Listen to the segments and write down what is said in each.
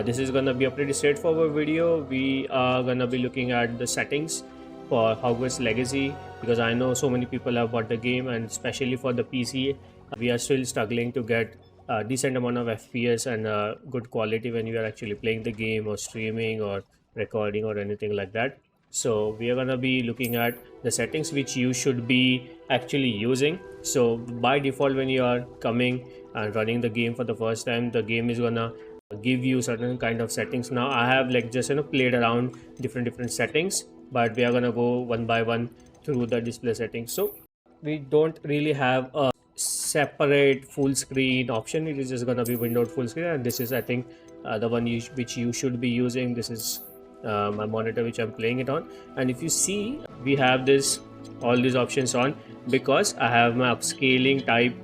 This is gonna be a pretty straightforward video. We are gonna be looking at the settings for Hogwarts Legacy, because I know so many people have bought the game, and especially for the PC, we are still struggling to get a decent amount of FPS and good quality when you are actually playing the game or streaming or recording or anything like that. So we are gonna be looking at the settings which you should be actually using. So by default, when you are coming and running the game for the first time, the game is gonna give you certain kind of settings. Now I have like just played around different settings, but we are gonna go one by one through the display settings. So we don't really have a separate full screen option. It is just gonna be windowed full screen, and this is, I think, the one which you should be using. This is my monitor which I'm playing it on, and if you see, we have all these options on because I have my upscaling type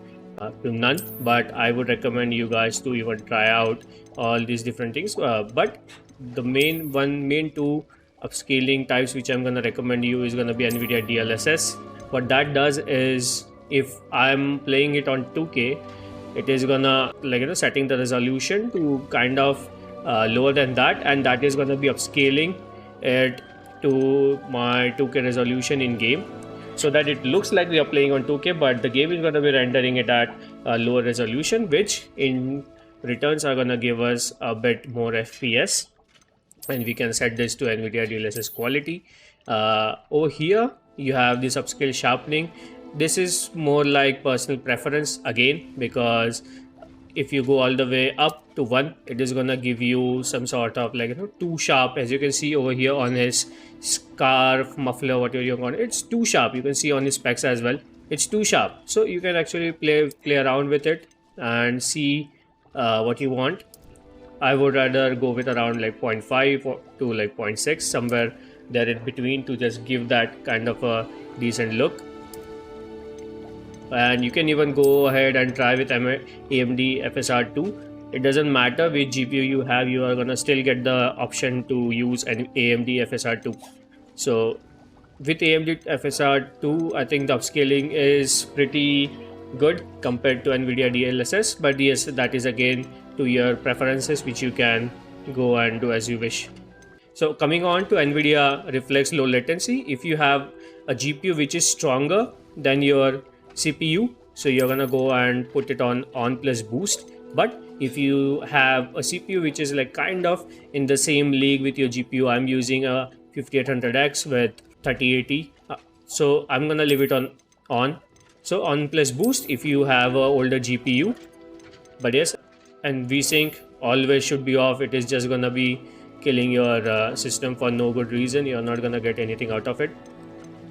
to none, but I would recommend you guys to even try out all these different things. But the main two upscaling types which I'm gonna recommend you is gonna be NVIDIA DLSS. What that does is, if I'm playing it on 2K, it is gonna setting the resolution to kind of lower than that, and that is gonna be upscaling it to my 2K resolution in game, so that it looks like we are playing on 2K, but the game is going to be rendering it at a lower resolution, which in returns are going to give us a bit more FPS, and we can set this to NVIDIA DLSS quality. Over here you have this upscale sharpening. This is more like personal preference again, because if you go all the way up to 1, it is gonna give you some sort of too sharp. As you can see over here on his scarf, muffler, whatever you want, it's too sharp. You can see on his specs as well, it's too sharp. So you can actually play around with it and see what you want. I would rather go with around 0.5 to 0.6, somewhere there in between, to just give that kind of a decent look. And you can even go ahead and try with AMD FSR2. It doesn't matter which GPU you have, you are gonna still get the option to use an AMD FSR2. So with AMD FSR2, I think the upscaling is pretty good compared to NVIDIA DLSS, but yes, that is again to your preferences, which you can go and do as you wish. So coming on to NVIDIA Reflex Low Latency, if you have a GPU which is stronger than your CPU, so you're gonna go and put it on plus boost. But if you have a CPU which is kind of in the same league with your GPU, I'm using a 5800X with 3080, so I'm gonna leave it on. So on plus boost if you have a older GPU. But yes, and VSync always should be off. It is just gonna be killing your system for no good reason. You're not gonna get anything out of it.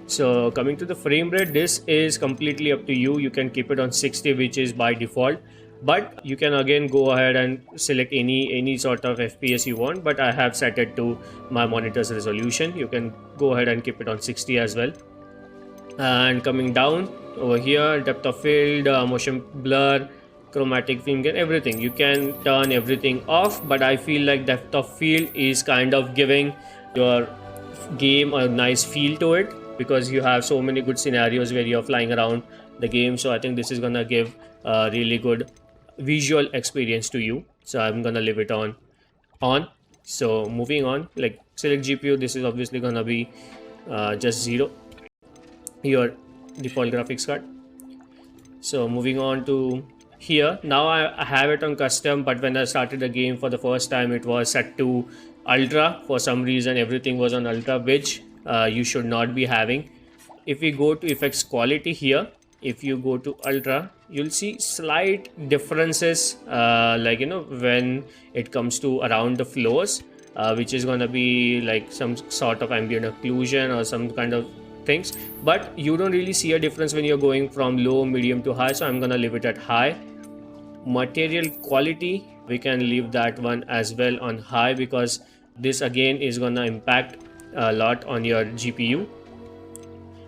So coming to the frame rate, this is completely up to you. You can keep it on 60, which is by default, but you can again go ahead and select any sort of FPS you want, but I have set it to my monitor's resolution. You can go ahead and keep it on 60 as well. And coming down over here, depth of field, motion blur, chromatic film gain, everything you can turn everything off, but I feel like depth of field is kind of giving your game a nice feel to it, because you have so many good scenarios where you're flying around the game. So I think this is gonna give a really good visual experience to you, so I'm gonna leave it on. So moving on, select GPU, this is obviously gonna be just 0, your default graphics card. So moving on to here, now I have it on custom, but when I started the game for the first time, it was set to ultra. For some reason everything was on ultra, which you should not be having. If we go to effects quality here, if you go to ultra, you'll see slight differences when it comes to around the floors, which is gonna be some sort of ambient occlusion or some kind of things, but you don't really see a difference when you're going from low, medium to high, so I'm gonna leave it at high. Material quality, we can leave that one as well on high, because this again is gonna impact a lot on your GPU.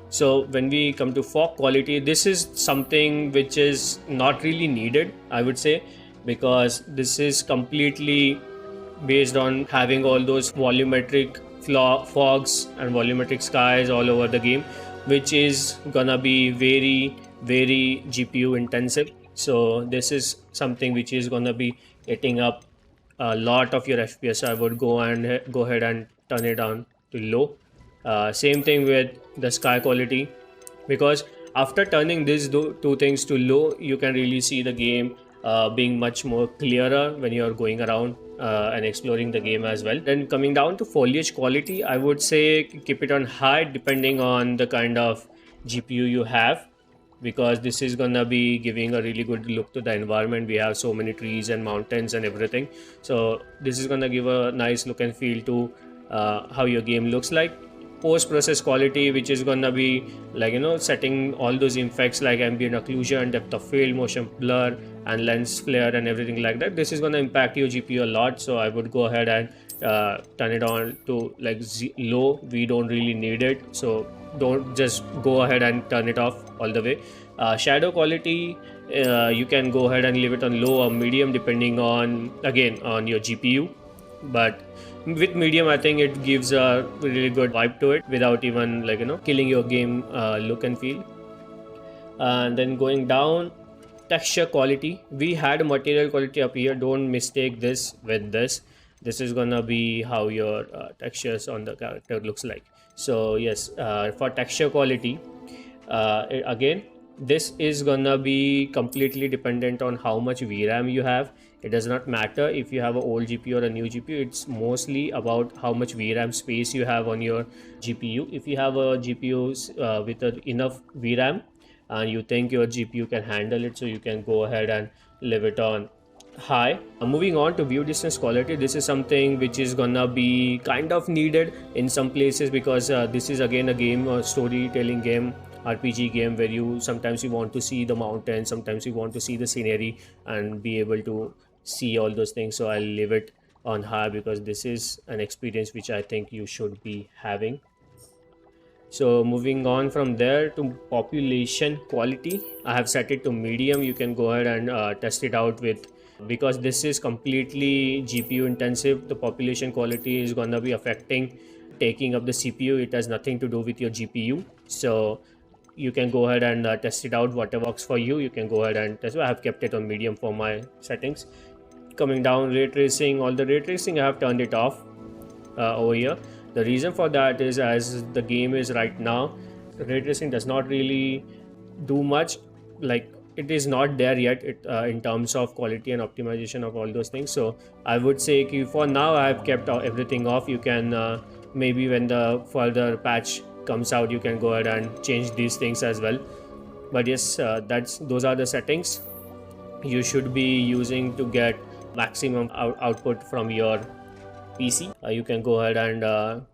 So when we come to fog quality, this is something which is not really needed, I would say, because this is completely based on having all those volumetric fogs and volumetric skies all over the game, which is gonna be very GPU intensive. So this is something which is gonna be eating up a lot of your FPS, I would go ahead and turn it down to low. Same thing with the sky quality, because after turning these two things to low, you can really see the game being much more clearer when you're going around and exploring the game as well. Then coming down to foliage quality, I would say keep it on high depending on the kind of GPU you have, because this is gonna be giving a really good look to the environment. We have so many trees and mountains and everything, so this is gonna give a nice look and feel to how your game looks like. Post process quality, which is gonna be like, you know, setting all those effects like ambient occlusion, depth of field, motion blur, and lens flare and everything like that. This is gonna impact your GPU a lot, so I would go ahead and turn it on to like low. We don't really need it, so don't just go ahead and turn it off all the way. Shadow quality, you can go ahead and leave it on low or medium depending on, again, on your GPU, but with medium I think it gives a really good vibe to it without even, like, you know, killing your game look and feel. And then going down, texture quality, we had material quality up here. Don't mistake this with this. This is gonna be how your textures on the character looks like. So yes, for texture quality, again, this is gonna be completely dependent on how much VRAM you have. It does not matter if you have an old GPU or a new GPU. It's mostly about how much VRAM space you have on your GPU. If you have a GPU with enough VRAM and you think your GPU can handle it, so you can go ahead and leave it on high. Moving on to view distance quality, this is something which is gonna be kind of needed in some places, because this is again a game, a storytelling game, RPG game, where you sometimes you want to see the mountains, sometimes you want to see the scenery and be able to see all those things. So I'll leave it on high because this is an experience which I think you should be having. So moving on from there to population quality, I have set it to medium. You can go ahead and test it out with, because this is completely GPU intensive. The population quality is gonna be affecting taking up the CPU. It has nothing to do with your GPU. So you can go ahead and test it out. Whatever works for you, you can go ahead and test. I have kept it on medium for my settings. Coming down, ray tracing, all the ray tracing I have turned it off over here. The reason for that is, as the game is right now, ray tracing does not really do much. Like, it is not there yet in terms of quality and optimization of all those things. So I would say for now I have kept everything off. You can maybe when the further patch comes out, you can go ahead and change these things as well. But yes, those are the settings you should be using to get maximum output from your PC. You can go ahead and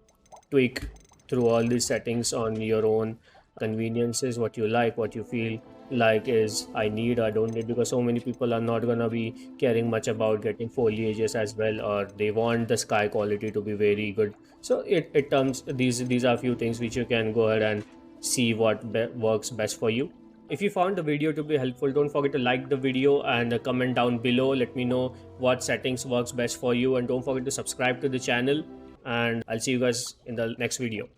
tweak through all these settings on your own conveniences, what you like, what you feel like is I need or I don't need, because so many people are not gonna be caring much about getting foliages as well, or they want the sky quality to be very good. So these are a few things which you can go ahead and see what works best for you. If you found the video to be helpful, don't forget to like the video and comment down below. Let me know what settings works best for you, and don't forget to subscribe to the channel, and I'll see you guys in the next video.